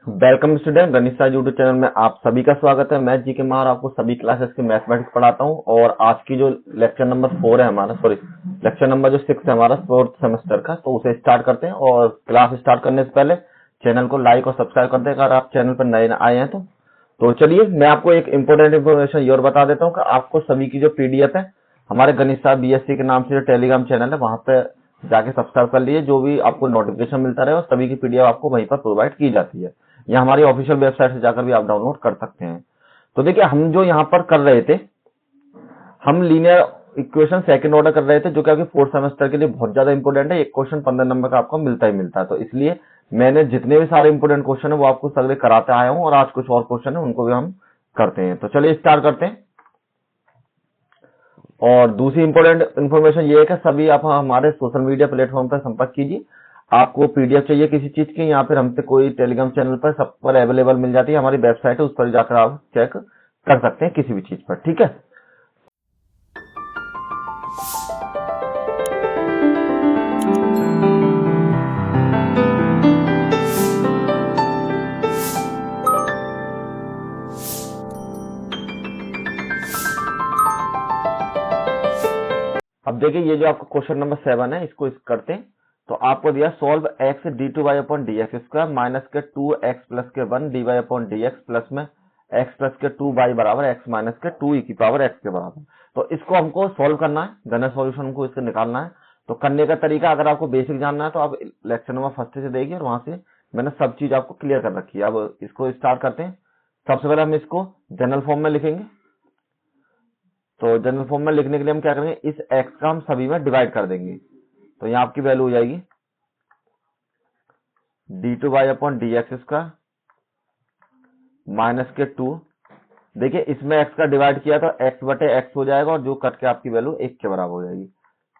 Welcome student, गणित सार YouTube channel में आप सभी का स्वागत है। मैं जी के मार आपको सभी क्लासेस के मैथमेटिक्स पढ़ाता हूं और आज की जो लेक्चर नंबर 4 है हमारा, लेक्चर नंबर जो 6 है हमारा 4th सेमेस्टर का, तो उसे स्टार्ट करते हैं। और क्लास स्टार्ट करने से पहले चैनल को लाइक और सब्सक्राइब कर दें अगर आप चैनल पर नए आए हैं तो चलिए मैं आपको एक इम्पोर्टेंट इन्फॉर्मेशन ये और बता देता हूँ कि आपको सभी की जो पीडीएफ है हमारे गणित सार बीएससी के नाम से जो टेलीग्राम चैनल है वहां पे जाके सब्सक्राइब कर लिए। जो भी आपको नोटिफिकेशन मिलता रहे और सभी की पीडीएफ आपको वहीं पर प्रोवाइड की जाती है, या हमारी ऑफिशियल वेबसाइट से जाकर भी आप डाउनलोड कर सकते हैं। तो देखिए, हम जो यहाँ पर कर रहे थे, हम लीनियर इक्वेशन सेकंड ऑर्डर कर रहे थे, जो कि आपके 4th सेमेस्टर के लिए बहुत ज्यादा इंपॉर्टेंट है। एक क्वेश्चन 15 नंबर का आपको मिलता ही मिलता है, तो इसलिए मैंने जितने भी सारे इंपॉर्टेंट क्वेश्चन है वो आपको सगले कराते आया हूँ, और आज कुछ और क्वेश्चन है उनको भी हम करते हैं। तो चलिए स्टार्ट करते हैं। और दूसरी इंपॉर्टेंट इन्फॉर्मेशन ये है कि सभी आप हमारे सोशल मीडिया प्लेटफॉर्म पर संपर्क कीजिए। आपको पीडीएफ चाहिए किसी चीज की, या फिर हमसे कोई टेलीग्राम चैनल पर सब पर अवेलेबल मिल जाती है। हमारी वेबसाइट है, उस पर जाकर आप चेक कर सकते हैं किसी भी चीज पर, ठीक है। अब देखिए, ये जो आपका क्वेश्चन नंबर 7 है, इसको करते हैं। तो आपको दिया solve x d two y upon d x square minus k 2x plus k 1 d y upon d x plus में x प्लस के 2y बराबर x माइनस के 2 e की पावर x के बराबर। तो इसको हमको सॉल्व करना है, गणित सॉल्यूशन को इसको निकालना है। तो करने का तरीका अगर आपको बेसिक जानना है तो आप लेक्चर नंबर फर्स्ट से देखिए, और वहां से मैंने सब चीज आपको क्लियर कर रखी है। अब इसको स्टार्ट करते हैं। सबसे पहले हम इसको जनरल फॉर्म में लिखेंगे। तो जनरल फॉर्म में लिखने के लिए हम क्या करेंगे, इस x का हम सभी में डिवाइड कर देंगे। तो यहाँ आपकी वैल्यू हो जाएगी d two y upon d x square minus k 2। देखिए, इसमें x का डिवाइड किया तो x बटे x हो जाएगा, और जो कट के आपकी वैल्यू 1 के बराबर हो जाएगी।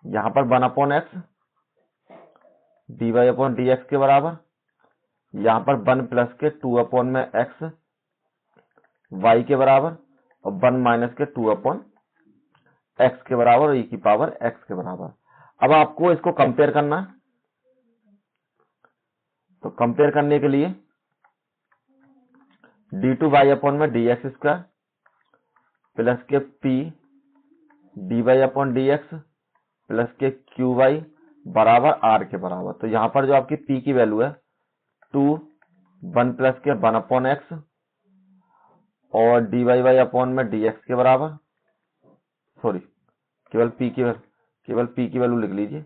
यहाँ पर 1 upon x d y upon d x के बराबर, यहाँ पर 1 प्लस के 2 अपॉन में एक्स वाई के बराबर, और 1 माइनस के 2 अपॉन एक्स के बराबर और e की पावर x के बराबर। अब आपको इसको कंपेयर करना है। तो कंपेयर करने के लिए डी टू वाई अपॉन में d x square plus k p d y upon d x plus k q y बराबर आर के बराबर। तो यहाँ पर जो आपकी पी की वैल्यू है 2 1 प्लस के 1 अपॉन एक्स और डी वाई वाई अपॉन में डी एक्स के बराबर, केवल पी की वैल्यू लिख लीजिए।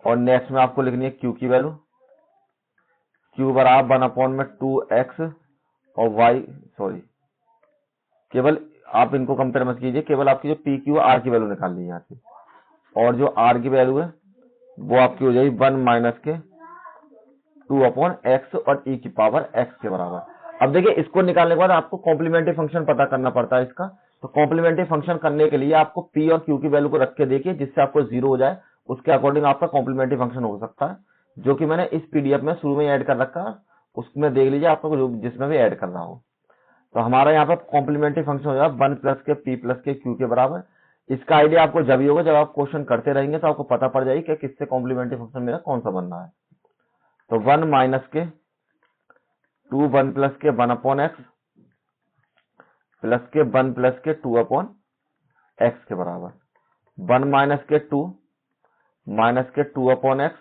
और नेक्स्ट में आपको लिखनी है क्यू की वैल्यू, क्यू बराबर 1 अपॉन में 2x और y, केवल आप इनको कंपेयर मत कीजिए, केवल आपकी जो पी क्यू आर की वैल्यू निकाल ली यहाँ से। और जो आर की वैल्यू है वो आपकी हो जाएगी 1 माइनस के 2 अपॉन एक्स और e की पावर x के बराबर। अब देखिए, इसको निकालने के बाद आपको कॉम्प्लीमेंट्री फंक्शन पता करना पड़ता है इसका। तो कॉम्प्लीमेंट्री फंक्शन करने के लिए आपको p और q की वैल्यू को रख के देखिए, जिससे आपको 0 हो जाए, उसके अकॉर्डिंग आपका कॉम्प्लीमेंट्री फंक्शन हो सकता है, जो कि मैंने इस पीडीएफ में शुरू में ऐड कर रखा है। उसमें देख लीजिए आपको जो जिसमें भी ऐड कर रहा हो। तो हमारा यहाँ पर कॉम्प्लीमेंट्री फंक्शन हो जाएगा 1 प्लस के p प्लस के q के बराबर। इसका आइडिया आपको जब ही होगा जब आप क्वेश्चन करते रहेंगे, तो आपको पता पड़ जाएगी कि किससे कॉम्प्लीमेंट्री फंक्शन मेरा कौन सा बन रहा है। तो 1 minus k 2 1 plus k 1 upon x plus k 1 plus के 2 अपॉन एक्स के बराबर, 1 minus k 2 minus k 2 upon x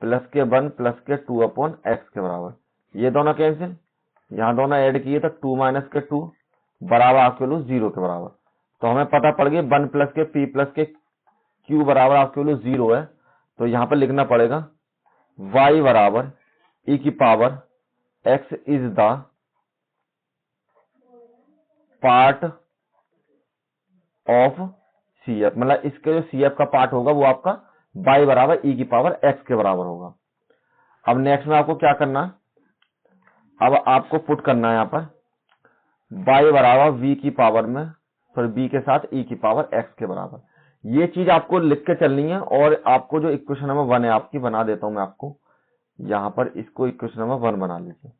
plus k 1 plus के 2 अपॉन एक्स के बराबर। ये दोनों कैंसिल, यहाँ दोनों ऐड किए तो 2 माइनस के 2 बराबर आपके वैल्यू 0 के बराबर। तो हमें पता पड़ गई 1 प्लस के p प्लस के q बराबर आपके वैल्यू 0 है। तो यहाँ पर लिखना पड़ेगा y बराबर e की power x is the part of CF, मतलब इसके जो CF का पार्ट होगा वो आपका y बराबर e की पावर x के बराबर होगा। अब नेक्स्ट में आपको क्या करना है, अब आपको पुट करना है यहाँ पर y बराबर v की पावर में b के साथ e की पावर x के बराबर। ये चीज आपको लिख के चलनी है। और आपको जो इक्वेशन नंबर 1 है आपकी, बना देता हूं मैं आपको यहाँ पर, इसको इक्वेशन नंबर 1 बना लीजिए।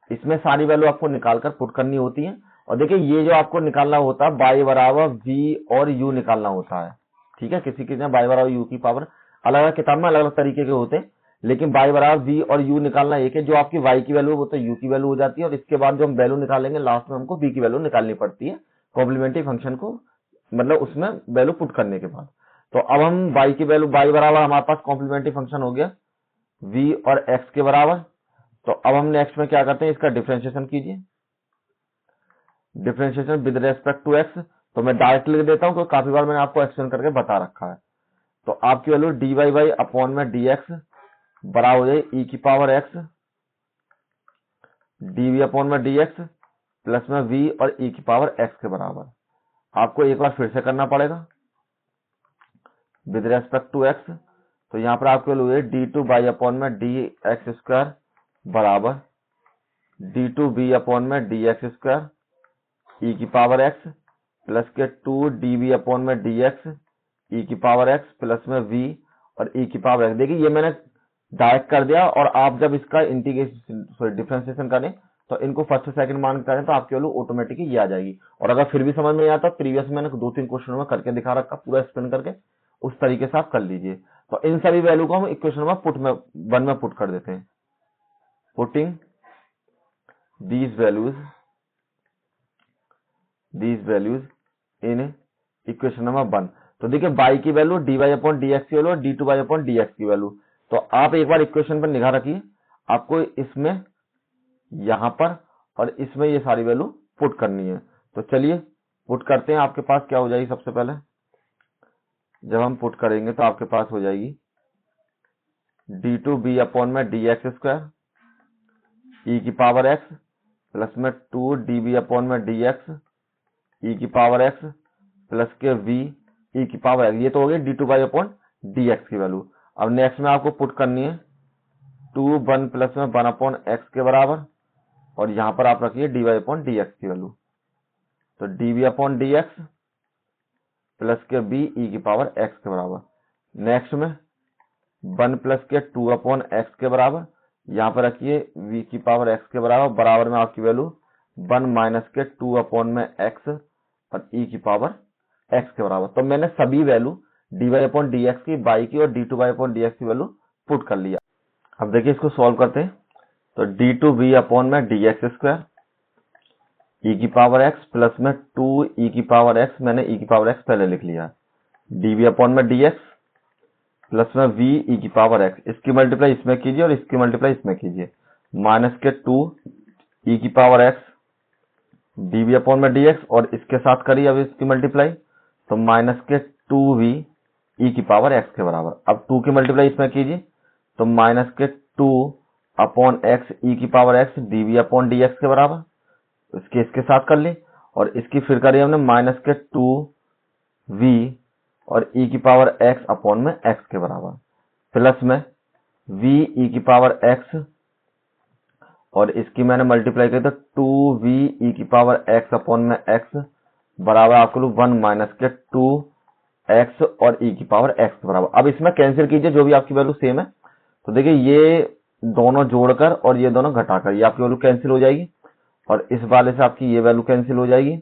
इसमें सारी वैल्यू आपको निकालकर पुट करनी होती है। और देखिए, ये जो आपको निकालना होता है y बराबर v और u निकालना होता है, ठीक है। किसी किसी ने y बराबर u की पावर अलग अलग किताब में अलग अलग तरीके के होते हैं, लेकिन y बराबर v और u निकालना एक है। जो आपकी y की वैल्यू है वो तो u की वैल्यू हो जाती है, और इसके बाद जो हम वैल्यू निकालेंगे लास्ट में हमको v की वैल्यू निकालनी पड़ती है कॉम्प्लीमेंट्री फंक्शन को, मतलब उसमें वैल्यू पुट करने के बाद। तो अब हम y की वैल्यू, y बराबर हमारे पास कॉम्प्लीमेंट्री फंक्शन हो गया v और x के बराबर। तो अब हम नेक्स्ट में क्या करते हैं, इसका डिफरेंशिएशन कीजिए, differentiation with respect to x। तो मैं डायरेक्ट लिख देता हूं क्योंकि काफी बार मैंने आपको एक्सप्लेन करके बता रखा है। तो आपकी वैल्यू dy बाई अपॉन में dx बराबर हो जाए e की पावर x dv अपॉन में dx प्लस में v और e की पावर x के बराबर। आपको एक बार फिर से करना पड़ेगा विद रेस्पेक्ट टू x। तो यहाँ पर आपकी वैल्यू है d2 बाई अपॉन में dx स्क्वायर बराबर d2 b अपॉन में dx स्क्वायर e की पावर x प्लस के 2 dv अपॉन में dx e की पावर x प्लस में v और e की पावर x। देखिए ये मैंने डायरेक्ट कर दिया, और आप जब इसका इंटीग्रेशन डिफरेंशिएशन करें तो इनको फर्स्ट सेकंड मान करें तो आपकी वैल्यू ऑटोमेटिकली ये आ जाएगी। और अगर फिर भी समझ में नहीं आता, प्रीवियस मैंने 2-3 क्वेश्चन में करके दिखा रखा, पूरा एक्सप्लेन करके, उस तरीके से आप कर लीजिए। तो इन सभी वैल्यू को हम इक्वेशन में वन में पुट कर देते हैं। Putting these values in equation number 1। तो देखिए y की वैल्यू dy अपॉन dx की वैल्यू और d2 y अपॉन dx की वैल्यू। तो आप एक बार इक्वेशन पर निगाह रखिए, आपको इसमें, यहां पर और इसमें ये सारी वैल्यू पुट करनी है। तो चलिए पुट करते हैं। आपके पास क्या हो जाएगी, सबसे पहले जब हम पुट करेंगे तो आपके पास हो जाएगी d2b अपॉन में dx स्क्वायर e की पावर x प्लस में 2 db अपॉन में dx e की पावर x प्लस के v e की पावर x। ये तो हो गई d2 बाई अपॉन dx की वैल्यू। अब नेक्स्ट में आपको पुट करनी है 2 1 प्लस में 1 अपॉन x के बराबर, और यहां पर आप रखिए dy अपॉन dx की वैल्यू। तो dv अपॉन dx प्लस के b e की पावर x के बराबर। नेक्स्ट में 1 प्लस के 2 अपॉन x के बराबर, यहां पर रखिए v की पावर x के बराबर, बराबर में आपकी वैल्यू 1 माइनस के 2 अपॉन में x और e की पावर x के बराबर। तो मैंने सभी वैल्यू dy अपॉन dx की, y की और d2 y अपॉन dx की वैल्यू पुट कर लिया। अब देखिए इसको सॉल्व करते हैं। तो d2b अपॉन में dx स्क्वायर e की पावर x प्लस में 2 e की पावर x, मैंने e की पावर x पहले लिख लिया, dv अपॉन में dx प्लस में v e की पावर x। इसकी मल्टीप्लाई इसमें कीजिए और इसकी मल्टीप्लाई इसमें कीजिए, माइनस के 2 e की पावर x dv अपॉन में dx, और इसके साथ करिए अब इसकी मल्टीप्लाई, तो माइनस के 2v e की पावर x के बराबर। अब 2 की मल्टीप्लाई इसमें कीजिए, तो minus k 2 upon x e की power x dv upon dx के बराबर। इसके साथ कर ली, और इसकी फिर करिए हमने माइनस के 2v और e की पावर x अपॉन में x के बराबर, प्लस में v e की पावर x, और इसकी मैंने मल्टीप्लाई की तो 2v e की पावर x अपॉन में x बराबर आपको 1 माइनस के 2x और e की पावर x के बराबर। अब इसमें कैंसिल कीजिए जो भी आपकी वैल्यू सेम है। तो देखिए ये दोनों जोड़कर और ये दोनों घटाकर ये आपकी वैल्यू कैंसिल हो जाएगी, और इस वाले से आपकी ये वैल्यू कैंसिल हो जाएगी,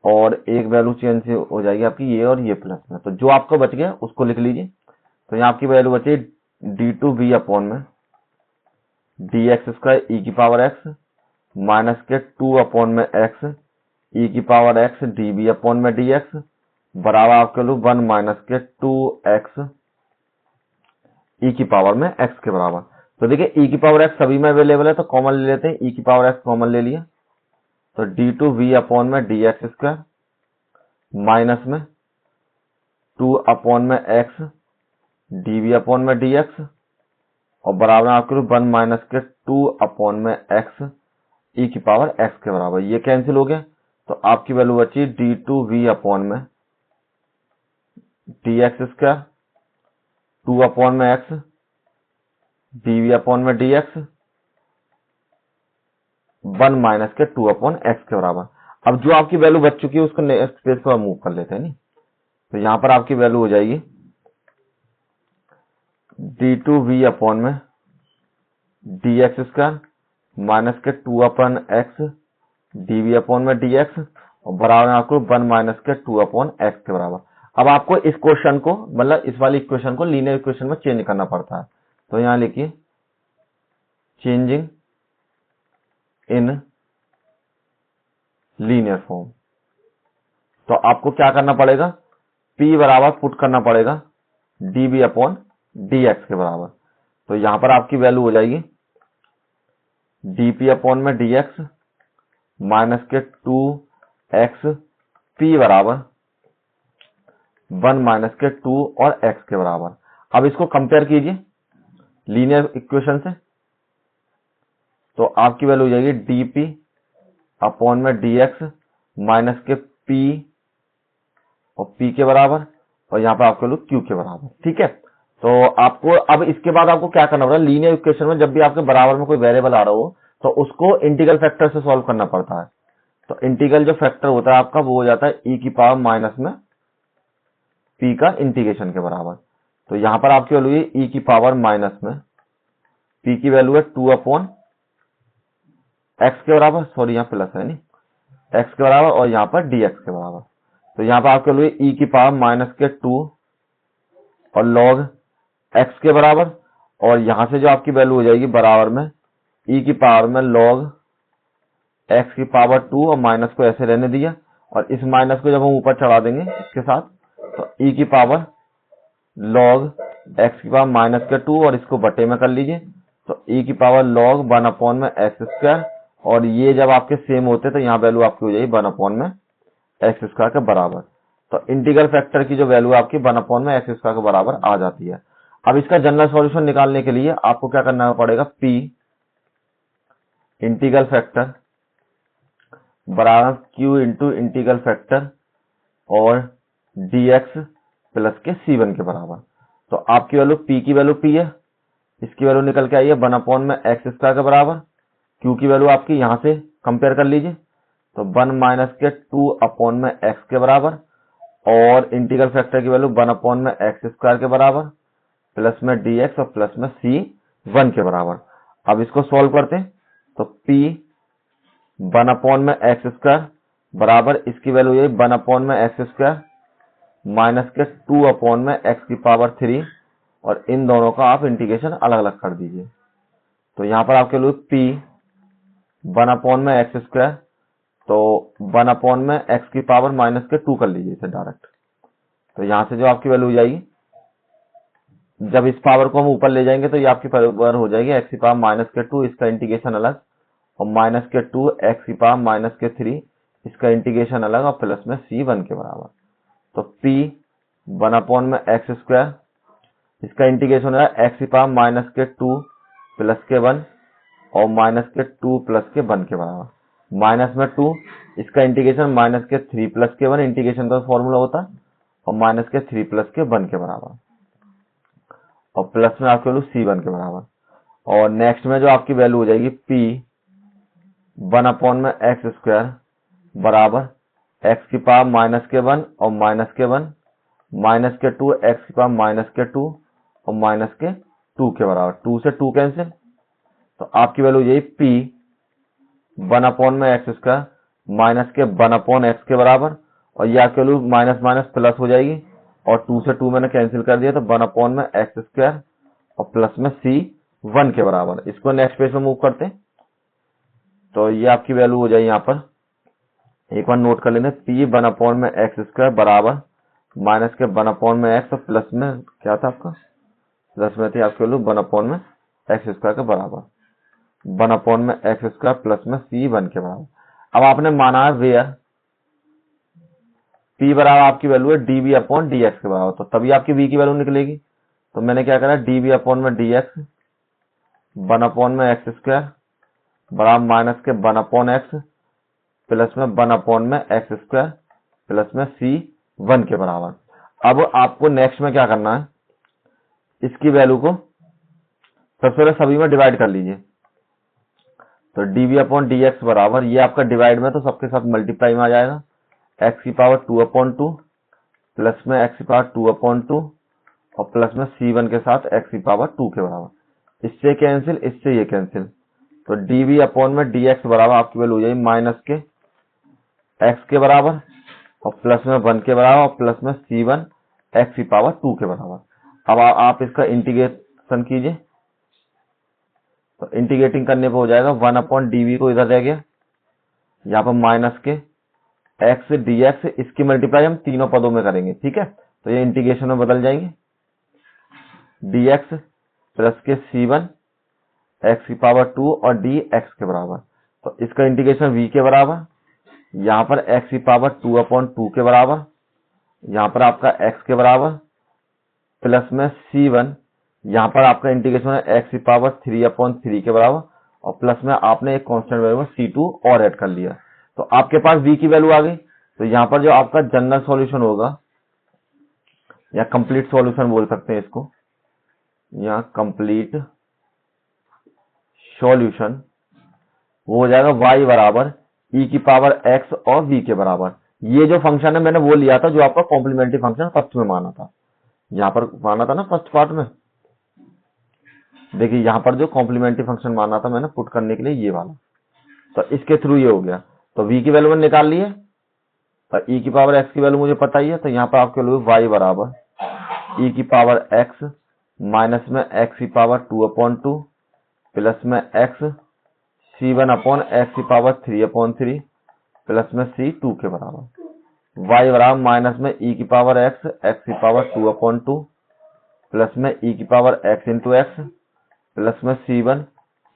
और एक वैल्यू चेंज हो जाएगी आपकी ये और ये प्लस में। तो जो आपको बच गया उसको लिख लीजिए। तो यहाँ आपकी वैल्यू बची d2b अपॉन में dx स्क्वायर e की power x minus k 2 upon में x e की पावर x db अपॉन में dx बराबर आपके लिए 1 माइनस के 2x e की पावर में x के बराबर। तो देखिए e की पावर x सभी में अवेलेबल है, तो कॉमन ले लेते हैं। e की पावर x कॉमन ले लिया, तो d2v अपॉन में dx स्क्वायर माइनस में 2 अपॉन में x dv अपॉन में dx, और बराबर आपके 1 माइनस के 2 अपॉन में x e की पावर x के बराबर। ये कैंसिल हो गया, तो आपकी वैल्यू बची d2v अपॉन में dx स्क्वायर 2 अपॉन में x dv अपॉन में dx 1 minus k 2 upon x के बराबर। अब जो आपकी वैल्यू बच चुकी है उसको नेक्स्ट पेज पर मूव कर लेते हैं नहीं। तो यहां पर आपकी वैल्यू हो जाएगी d2v अपॉन में dx square minus k 2 upon x dv upon में dx, और बराबर आपको 1 माइनस के 2 अपॉन x के बराबर। अब आपको इस क्वेश्चन को, मतलब इस वाली इक्वेशन को लीनियर इक्वेशन में चेंज करना पड़ता है। तो यहां लिखिए चेंजिंग इन लीनियर फॉर्म। तो आपको क्या करना पड़ेगा, p बराबर पुट करना पड़ेगा dB अपॉन dx के बराबर। तो यहां पर आपकी वैल्यू हो जाएगी dp अपॉन में dx minus k 2x p बराबर 1 माइनस के 2 और x के बराबर। अब इसको कंपेयर कीजिए लीनियर इक्वेशन से, तो आपकी वैल्यू हो जाएगी dp अपॉन में dx माइनस के p और p के बराबर, और यहाँ पर आपकी वैल्यू q के बराबर। ठीक है, तो आपको अब इसके बाद आपको क्या करना पड़ेगा, लीनियर इक्वेशन में जब भी आपके बराबर में कोई वेरिएबल आ रहा हो तो उसको इंटीग्रल फैक्टर से सॉल्व करना पड़ता है। तो इंटीग्रल जो फैक्टर होता है आपका वो हो जाता है e की पावर माइनस में p का इंटीग्रेशन के बराबर। तो यहाँ पर आपकी वैल्यू है e की पावर माइनस में p की वैल्यू है 2 अपॉन x के बराबर, सॉरी यहाँ प्लस है नहीं, x के बराबर और यहाँ पर dx के बराबर। तो यहाँ पर आपके लिए e की पावर माइनस के 2 और log x के बराबर, और यहाँ से जो आपकी वैल्यू हो जाएगी बराबर में e की पावर में log x की पावर 2 और माइनस को ऐसे रहने दिया, और इस माइनस को जब हम ऊपर चढ़ा देंगे इसके साथ तो e की पावर log x की पावर माइनस के 2 और इसको बटे में कर लीजिए, तो e की पावर log 1 अपॉन में एक्स स्क्वायर, और ये जब आपके सेम होते तो यहाँ वैल्यू आपकी हो जाएगी 1 अपॉन में एक्स स्क्वायर के बराबर। तो इंटीग्रल फैक्टर की जो वैल्यू आपकी 1 अपॉन में एक्स स्क्वायर के बराबर आ जाती है। अब इसका जनरल सॉल्यूशन निकालने के लिए आपको क्या करना पड़ेगा, p इंटीग्रल फैक्टर बराबर q इंटू इंटीग्रल फैक्टर और dx प्लस के c1 के बराबर। तो आपकी वैल्यू p की वैल्यू p है, इसकी वैल्यू निकल के आई है 1 अपॉन में एक्स स्क्वायर के बराबर। q की वैल्यू आपकी यहां से कंपेयर कर लीजिए, तो 1 माइनस के 2 अपॉन में x के बराबर, और इंटीग्रल फैक्टर की वैल्यू 1 अपॉन में एक्स स्क्वायर के बराबर प्लस में dx और प्लस में c1 के बराबर। अब इसको सॉल्व करते हैं, तो p 1 अपॉन में एक्स स्क्वायर बराबर इसकी वैल्यू ये 1 अपॉन में x square minus k 2 upon में एक्स की पावर 3, और इन दोनों का आप इंटीग्रेशन अलग अलग कर दीजिए। तो यहाँ पर आपके लिए p 1 अपॉन में एक्स स्क्वायर, तो 1 अपॉन में एक्स की पावर माइनस के 2 कर लीजिए इसे डायरेक्ट। तो यहाँ से जो आपकी वैल्यू हो जाएगी, जब इस पावर को हम ऊपर ले जाएंगे तो ये आपकी पावर हो जाएगी एक्स की पावर माइनस के 2, इसका इंटीग्रेशन अलग, और माइनस के 2 एक्स की पावर माइनस के 3, इसका इंटीग्रेशन अलग, और प्लस में c1 के बराबर। तो p 1 अपॉन में एक्स स्क्वायर, इसका इंटीग्रेशन है एक्स की power minus k 2 plus k 1 और माइनस के 2 प्लस के 1 के बराबर, माइनस में 2, इसका इंटीग्रेशन माइनस के 3 प्लस के 1, इंटीग्रेशन का फॉर्मूला होता है, और माइनस के 3 प्लस के 1 के बराबर, और प्लस में आपकी वैल्यू c1 के बराबर। और नेक्स्ट में जो आपकी वैल्यू हो जाएगी p 1 अपॉन में एक्स स्क्वायर बराबर एक्स की पावर माइनस के 1 और माइनस के 1 माइनस के 2 एक्स की पावर माइनस के 2 और माइनस के 2 के बराबर, 2 से 2 कैंसिल, तो आपकी वैल्यू यही p 1 अपॉन में एक्स स्क्वायर माइनस के 1 अपॉन एक्स के बराबर, और यह आपकी वैल्यू माइनस माइनस प्लस हो जाएगी, और 2 से 2 मैंने कैंसिल कर दिया, तो 1 अपॉन में एक्स स्क्वायर और प्लस में c1 के बराबर। इसको नेक्स्ट पेज में मूव करते हैं, तो ये आपकी वैल्यू हो जाए यहाँ पर, एक बार नोट कर लेना, p 1 अपॉन में एक्स स्क्वायर बराबर माइनस के 1 अपॉन में एक्स और प्लस में क्या था आपका, प्लस में थी आपकी वैल्यू 1 अपॉन में एक्स स्क्वायर के बराबर, 1 अपॉन में एक्स स्क्वायर प्लस में c1 के बराबर। अब आपने माना है वेयर p बराबर आपकी वैल्यू है db अपॉन dx के बराबर, तो तभी आपकी v की वैल्यू निकलेगी। तो मैंने क्या करा, db अपॉन में dx 1 अपॉन में एक्स स्क्वायर बराबर माइनस के 1 अपॉन एक्स प्लस में 1 अपॉन में एक्स स्क्वायर प्लस में c1 के बराबर। अब आपको नेक्स्ट में क्या करना है, इसकी वैल्यू को सबसे पहले सभी में डिवाइड कर लीजिए, तो db अपॉन dx बराबर, ये आपका डिवाइड में तो सबके साथ मल्टीप्लाई में आ जाएगा, एक्स की पावर 2 अपॉन 2 प्लस में एक्स की पावर 2 अपॉन 2 और प्लस में c1 के साथ एक्स की पावर 2 के बराबर, इससे कैंसिल, इससे ये कैंसिल, तो db अपॉन में dx बराबर आपकी वैल्यू हो जाएगी माइनस के x के बराबर और प्लस में 1 के बराबर और प्लस में c1 एक्स की पावर 2 के बराबर। अब आप इसका इंटीग्रेशन कीजिए, तो इंटीग्रेटिंग करने पे हो जाएगा 1/dv को इधर रह गया, यहाँ पर माइनस के x dx, इसकी मल्टीप्लाई हम तीनों पदों में करेंगे, ठीक है। तो ये इंटीग्रेशन में बदल जाएंगे, dx प्लस के c1 x की पावर 2 और dx के बराबर। तो इसका इंटीग्रेशन v के बराबर, यहाँ पर x की पावर 2/2 के बराबर, यहाँ पर आपका x के बराबर, प्लस में c1, यहाँ पर आपका इंटीग्रेशन है x की पावर 3/3 के बराबर, और प्लस में आपने एक कांस्टेंट वेरिएबल c2 और ऐड कर लिया। तो आपके पास v की वैल्यू आ गई। तो यहाँ पर जो आपका जनरल सॉल्यूशन होगा, या कंप्लीट सॉल्यूशन बोल सकते हैं इसको, या कंप्लीट सॉल्यूशन वो हो जाएगा y बराबर e की पावर x और v के बराबर। ये जो फंक्शन है मैंने वो लिया था जो आपका कॉम्प्लीमेंट्री फंक्शन फर्स्ट में माना था, यहाँ पर माना था ना फर्स्ट पार्ट में। देखिए यहाँ पर जो कॉम्प्लीमेंट्री फंक्शन माना था मैंने पुट करने के लिए ये वाला, तो इसके थ्रू ये हो गया। तो v की वैल्यू मैंने निकाल ली है और e की पावर x की वैल्यू मुझे पता ही है। तो यहाँ पर आपके वैल्यू y बराबर e की पावर x माइनस में x की पावर 2/2 प्लस में x c1/x की पावर 3/3 प्लस में c2 के बराबर, y बराबर माइनस में e की पावर x की पावर 2/2 प्लस में e की power x into x plus में c1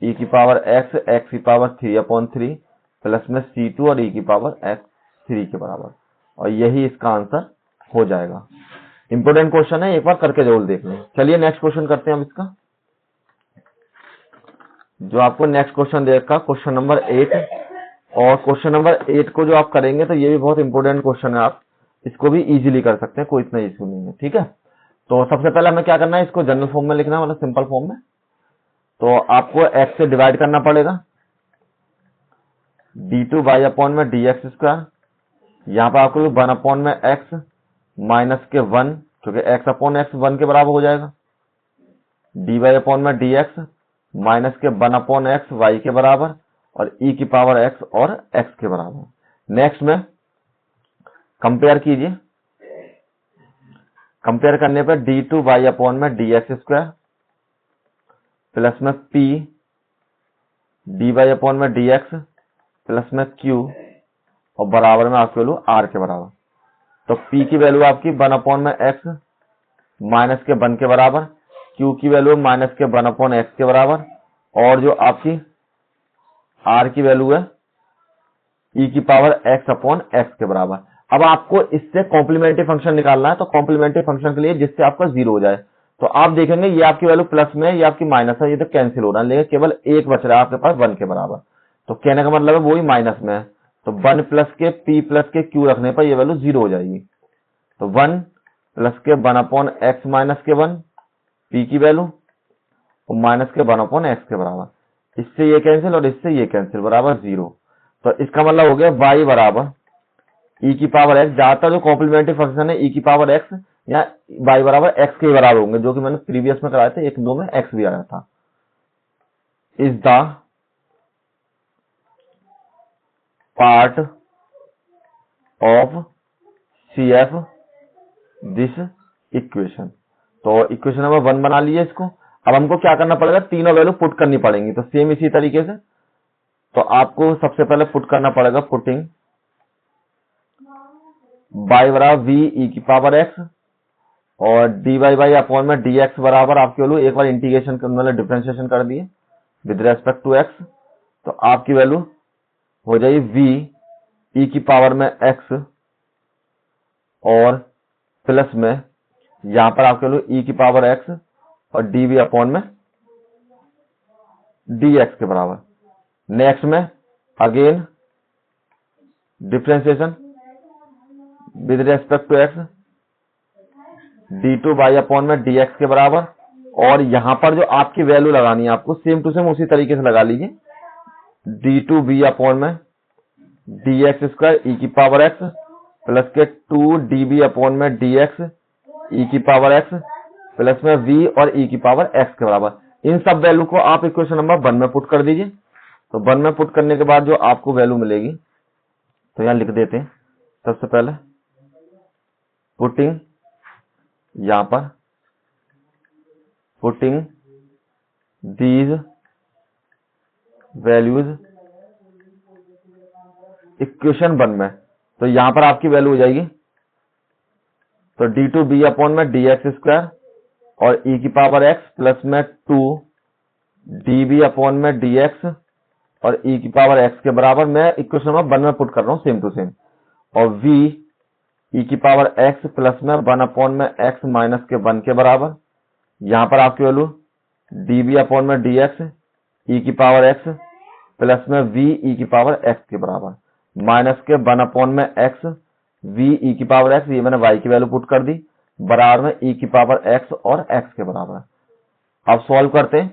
e की पावर x की पावर 3/3 प्लस में c2 और e की पावर x 3 के बराबर। और यही इसका आंसर हो जाएगा। इंपोर्टेंट क्वेश्चन है, एक बार करके जरूर देख लें। चलिए नेक्स्ट क्वेश्चन करते हैं हम इसका। जो आपको नेक्स्ट क्वेश्चन देगा क्वेश्चन नंबर 8, और क्वेश्चन नंबर 8 को जो आप करेंगे तो ये भी बहुत इंपॉर्टेंट क्वेश्चन है, आप इसको भी इजीली कर सकते हैं, कोई इतना इशू नहीं है, ठीक है। तो सबसे पहले हमें क्या करना है, इसको जनरल फॉर्म में लिखना है, मतलब सिंपल फॉर्म में। तो आपको x से डिवाइड करना पड़ेगा, d2y/में dx², यहाँ पर आपको 1/x माइनस के 1, क्योंकि x/x 1 के बराबर हो जाएगा, dy/में dx माइनस के 1/x y के बराबर, और e की पावर x और x के बराबर। नेक्स्ट में कंपेयर कीजिए, कंपेयर करने पर d2y/में dx² प्लस में p dy/में dx प्लस में q और बराबर में आपकी वैल्यू r के बराबर। तो p की वैल्यू आपकी 1/x माइनस के 1 के बराबर, q की वैल्यू माइनस के 1/x के बराबर, और जो आपकी r की वैल्यू है e की पावर x/x के बराबर। अब आपको इससे कॉम्प्लीमेंट्री फंक्शन निकालना है। तो कॉम्प्लीमेंट्री फंक्शन के लिए जिससे आपका 0 हो जाए, तो आप देखेंगे ये आपकी वैल्यू प्लस में है, ये आपकी माइनस है, ये तो कैंसिल हो रहा है, लेकिन केवल एक बच रहा है आपके पास 1 के बराबर। तो कहने का मतलब है वो ही माइनस में है, तो 1 प्लस के p प्लस के q रखने पर ये वैल्यू 0 हो जाएगी। तो 1 प्लस के 1/x माइनस के 1 p की वैल्यू और माइनस के 1/x के बराबर, इससे ये कैंसिल और इससे ये कैंसिल, बराबर 0। तो इसका मतलब हो गया y बराबर e की पावर x, ज्यादातर जो कॉम्प्लीमेंट्री फंक्शन है e की पावर x या y बराबर x के बराबर होंगे, जो कि मैंने प्रीवियस में कराए थे, 1-2 में x भी आया था। Is the part of CF this equation. तो इक्वेशन नंबर 1 बना लिए इसको। अब हमको क्या करना पड़ेगा, तीनों वैल्यू पुट करनी पड़ेंगी। तो सेम इसी तरीके से तो आपको सबसे पहले पुट करना पड़ेगा, पुटिंग y बराबर v e की पावर x और dy/अपॉन में dx बराबर आपकी वैल्यू, एक बार इंटीग्रेशन मतलब डिफरेंशिएशन कर दिए विद रेस्पेक्ट टू x, तो आपकी वैल्यू हो जाएगी v e की पावर में x और प्लस में यहां पर आपके वैल्यू e की पावर x और dv अपॉन में dx के बराबर। नेक्स्ट में again differentiation with respect to x, d2y/अपॉन में dx के बराबर, और यहां पर जो आपकी वैल्यू लगानी है आपको सेम टू सेम उसी तरीके से लगा लीजिए, d2b/अपॉन में dx² e की पावर x प्लस के 2db/अपॉन में dx e की पावर x प्लस में v और e की पावर x के बराबर। इन सब वैल्यू को आप इक्वेशन नंबर 1 में पुट कर दीजिए। तो 1 में पुट करने के बाद जो आपको वैल्यू मिलेगी, तो यहां लिख देते हैं सबसे पहले पुटिंग, यहां पर पुटिंग दीज वैल्यूज इक्वेशन 1 में, तो यहां पर आपकी वैल्यू हो जाएगी तो d2b अपॉन में dx स्क्वायर और e की पावर x प्लस में 2 db अपॉन में dx और e की पावर x के बराबर, मैं इक्वेशन नंबर 1 में पुट कर रहा हूं सेम टू सेम, और v e की पावर x प्लस में 1 अपॉन में x माइनस के 1 के बराबर। यहां पर आपकी वैल्यू db अपॉन में dx e की पावर x प्लस में v e की पावर x के बराबर माइनस के 1 अपॉन में x v e की पावर x, ये मैंने y की वैल्यू पुट कर दी, बराबर में e की पावर x और x के बराबर। अब सॉल्व करते हैं,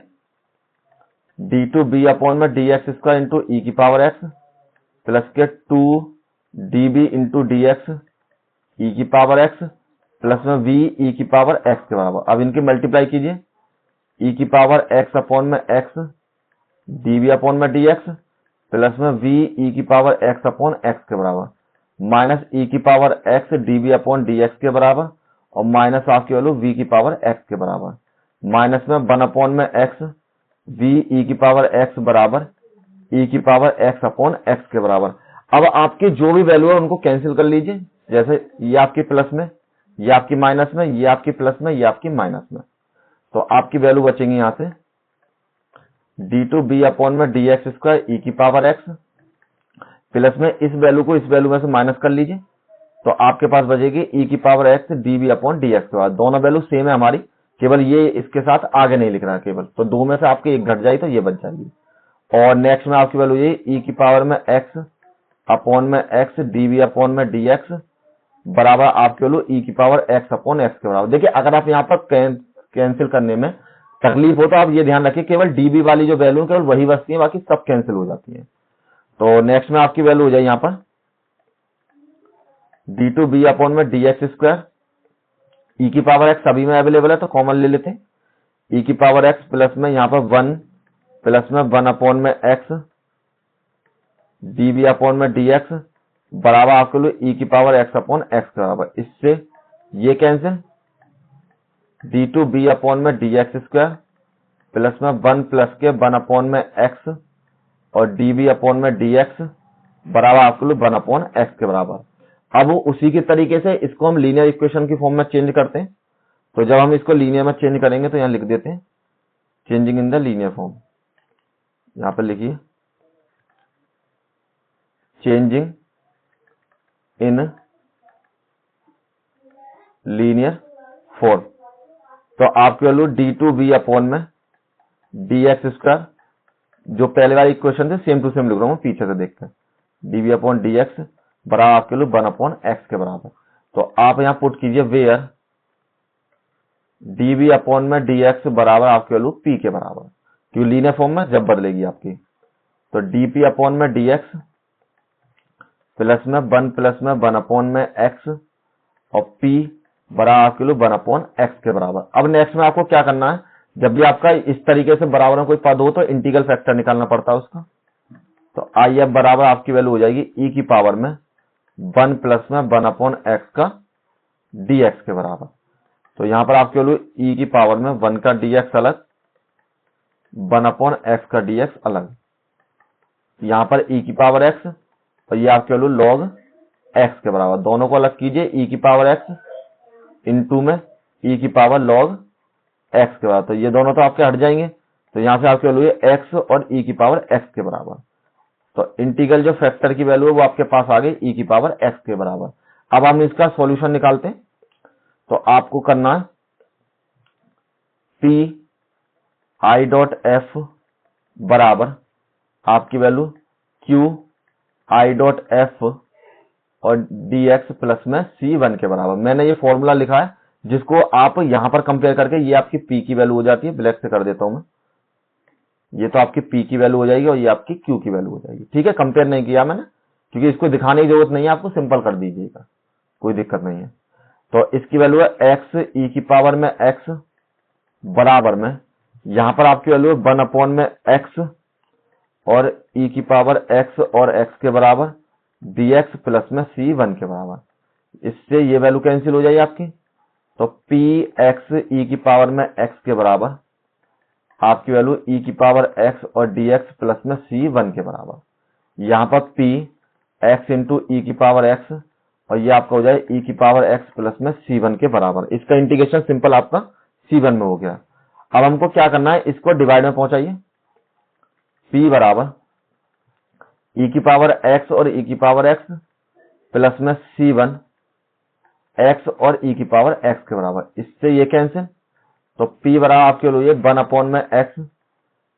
d2b अपॉन में dx स्क्वायर इंटू e की पावर x प्लस के 2 db इंटू dx e की पावर x प्लस में v e की पावर x के बराबर। अब इनकी मल्टीप्लाई कीजिए, e की पावर x अपॉन में x db अपॉन में dx प्लस में v e की पावर x अपॉन x के बराबर माइनस e की power x db upon dx के बराबर और माइनस आपकी वैल्यू v की पावर x के बराबर, माइनस में 1 अपॉन में x v e की पावर x बराबर e की पावर x अपॉन x के बराबर। अब आपकी जो भी वैल्यू है उनको कैंसिल कर लीजिए, जैसे ये आपकी प्लस में, ये आपकी माइनस में, ये आपकी प्लस में, ये आपकी माइनस में, तो आपकी वैल्यू बचेंगी यहां से d2b अपॉन में dx स्क्वायर e की पावर x प्लस में इस वैल्यू को इस वैल्यू में से माइनस कर लीजिए, तो आपके पास बचेगी e की power x db upon dx के बाद। दोनों वैल्यू सेम है हमारी, केवल ये इसके साथ आगे नहीं लिख रहा है केवल, तो दो में से आपकी एक घट जाएगी तो ये बच जाएगी। और नेक्स्ट में आपकी वैल्यू ये e की पावर में x अपॉन में x db अपॉन में dx बराबर आपकी वैल्यू e की पावर x अपॉन x के बराबर। देखिए अगर आप यहाँ पर कैंसिल करने में तकलीफ हो तो आप ये ध्यान रखिए केवल db वाली जो वैल्यू केवल वही बचती है, बाकी सब कैंसिल हो जाती है। तो नेक्स्ट में आपकी वैल्यू हो जाए यहाँ पर d2b अपॉन में dx स्क्वायर, e की पावर x सभी में अवेलेबल है तो कॉमन ले लेते हैं, e की पावर x प्लस में यहाँ पर 1 प्लस में 1 अपॉन में x db अपॉन में dx बराबर आपके लिए e की पावर x अपॉन x के बराबर। इससे ये कैंसिल, d2b अपॉन में dx स्क्वायर प्लस में 1 प्लस के 1 अपॉन में x और db अपॉन में dx बराबर आपके लिए 1 अपॉन x के बराबर। अब उसी के तरीके से इसको हम लीनियर इक्वेशन की फॉर्म में चेंज करते हैं, तो जब हम इसको लीनियर में चेंज करेंगे तो यहां लिख देते हैं changing in the linear form, यहां पर लिखिए चेंजिंग इन लीनियर फॉर्म। तो आपकी वैल्यू d2b अपॉन में dx स्क्वायर, जो पहले वाली इक्वेशन थे सेम टू सेम लिख रहा हूं पीछे से देखकर, db अपॉन dx बराबर आपके लिए 1 अपॉन x के बराबर। तो आप यहां पुट कीजिए वेयर db अपॉन में dx बराबर आपके वैल्यू p के बराबर, क्यों लीनियर फॉर्म में जब बदलेगी आपकी, तो dp अपॉन में dx प्लस में 1 प्लस में 1 अपॉन में x और p बराबर आपके लिए 1 अपॉन x के बराबर। अब नेक्स्ट में आपको क्या करना है, जब भी आपका इस तरीके से बराबर में कोई पद हो तो इंटीग्रल फैक्टर निकालना पड़ता है उसका, तो आई एफ बराबर आपकी वैल्यू हो जाएगी e की पावर में 1 प्लस में 1 अपॉन x का dx के बराबर। तो यहां पर आपकी वैल्यू e की पावर में 1 का dx अलग, 1 अपॉन x का dx अलग, यहां पर e की पावर x और ये आपकी वैल्यू log x के बराबर। दोनों को अलग कीजिए, e की पावर x इंटू में e की पावर log x के बराबर, तो ये दोनों तो आपके हट जाएंगे, तो यहां से आपकी वैल्यू है x और e की पावर x के बराबर। तो इंटीग्रल जो फैक्टर की वैल्यू है वो आपके पास आ गई e की पावर x के बराबर। अब हम इसका सॉल्यूशन निकालते हैं, तो आपको करना है p i डॉट f बराबर आपकी value q i dot f और dx प्लस में c1 के बराबर। मैंने ये फॉर्मूला लिखा है जिसको आप यहां पर कंपेयर करके ये आपकी p की वैल्यू हो जाती है, ब्लैक से कर देता हूं मैं, ये तो आपकी p की वैल्यू हो जाएगी और ये आपकी q की वैल्यू हो जाएगी। ठीक है, कंपेयर नहीं किया मैंने क्योंकि इसको दिखाने की जरूरत नहीं है, आपको सिंपल कर दीजिएगा, कोई दिक्कत नहीं है। तो इसकी वैल्यू है x e की पावर में x बराबर में, यहां पर आपकी वैल्यू है 1 अपॉन में x और e की पावर x और x के बराबर dx प्लस में c1 के बराबर। इससे ये वैल्यू कैंसिल हो जाएगी आपकी, तो p x e की पावर में x के बराबर आपकी वैल्यू e की पावर x और dx प्लस में c 1 के बराबर। यहाँ पर p x इंटू ई की पावर x और ये आपका हो जाए e की पावर x प्लस में c 1 के बराबर। इसका इंटीग्रेशन सिंपल आपका c 1 में हो गया। अब हमको क्या करना है, इसको डिवाइड में पहुंचाइए। p बराबर e की पावर x और e की पावर x प्लस में c 1 x और e की पावर x के बराबर। इससे ये कैंसिल, तो p बराबर आपके लिए 1 अपॉन में x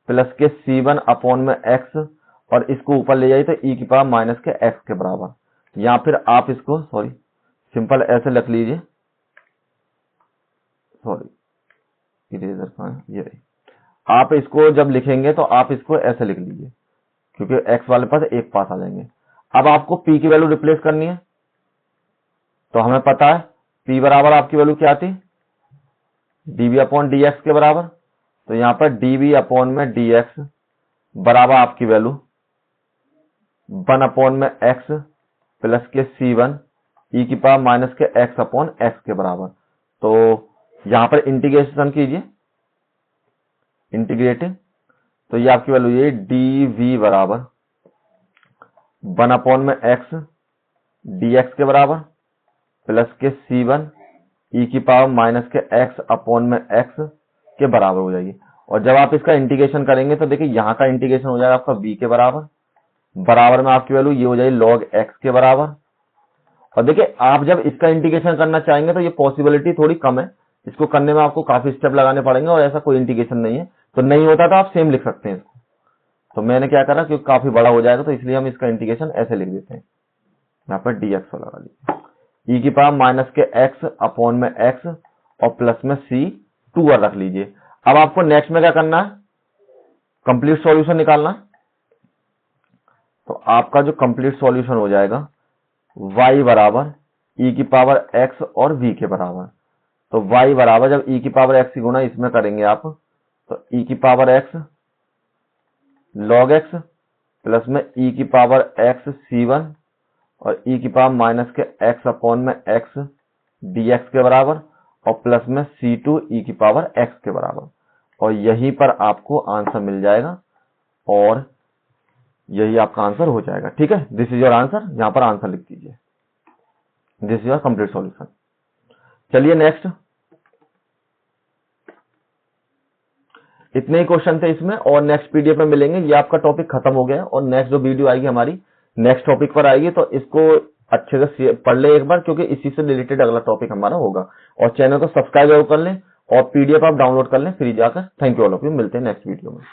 प्लस के c 1 अपॉन में x और इसको ऊपर ले जाइए तो e की पावर माइनस के x के बराबर। या फिर आप इसको सिंपल ऐसे लिख लीजिए, इरेजर का ये रही। आप इसको जब लिखेंगे तो आप इसको ऐसे लिख लीजिए क्योंकि x वाले पास एक पास आ जाएंगे। अब आपको p की वैल्यू रिप्लेस करनी है, तो हमें पता है p बराबर आपकी वैल्यू क्या थी, dv अपॉन dx के बराबर। तो यहाँ पर dv अपॉन में dx बराबर आपकी वैल्यू 1 अपॉन में x प्लस के c1 e की पावर माइनस के x अपॉन x के बराबर। तो यहाँ पर इंटीग्रेशन कीजिए, इंटीग्रेटिंग, तो ये आपकी वैल्यू ये dv बराबर 1 अपॉन में x dx के बराबर प्लस के c1 e की पावर माइनस के x अपॉन में x के बराबर हो जाएगी। और जब आप इसका इंटीग्रेशन करेंगे तो देखिए यहाँ का इंटीग्रेशन हो जाएगा आपका v के बराबर, बराबर में आपकी वैल्यू ये हो जाएगी log x के बराबर। और देखिए आप जब इसका इंटीग्रेशन करना चाहेंगे तो ये पॉसिबिलिटी थोड़ी कम है, इसको करने में आपको काफी स्टेप लगाने पड़ेंगे और ऐसा कोई इंटीग्रेशन नहीं है। तो नहीं होता तो आप सेम लिख सकते हैं इसको। तो मैंने क्या करा, क्योंकि काफी बड़ा हो जाएगा तो इसलिए हम इसका इंटीग्रेशन ऐसे लिख देते हैं, यहाँ पर dx लगा लीजिए, e की पावर माइनस के x अपॉन में x और प्लस में c 2 और रख लीजिए। अब आपको नेक्स्ट में क्या करना है, कंप्लीट सॉल्यूशन निकालना। तो आपका जो कंप्लीट सॉल्यूशन हो जाएगा y बराबर e की पावर x और v के बराबर। तो y बराबर जब e की पावर x की गुणा इसमें करेंगे आप, तो e की power x log x plus में e की पावर x c1 और e की पावर माइनस के x अपॉन में x dx के बराबर और प्लस में c2 e की पावर x के बराबर। और यहीं पर आपको आंसर मिल जाएगा और यही आपका आंसर हो जाएगा। ठीक है, दिस इज योर आंसर। यहां पर आंसर लिख दीजिए, this is your complete solution. चलिए नेक्स्ट, इतने ही क्वेश्चन थे इसमें और नेक्स्ट पीडीएफ में मिलेंगे। ये आपका टॉपिक खत्म हो गया और नेक्स्ट जो वीडियो आएगी हमारी नेक्स्ट टॉपिक पर आएगी, तो इसको अच्छे से पढ़ ले एक बार, क्योंकि इसी से रिलेटेड अगला टॉपिक हमारा होगा। और चैनल को सब्सक्राइब जरूर कर लें और पीडीएफ आप डाउनलोड कर लें फ्री जाकर। Thank you all of you, मिलते हैं नेक्स्ट वीडियो में।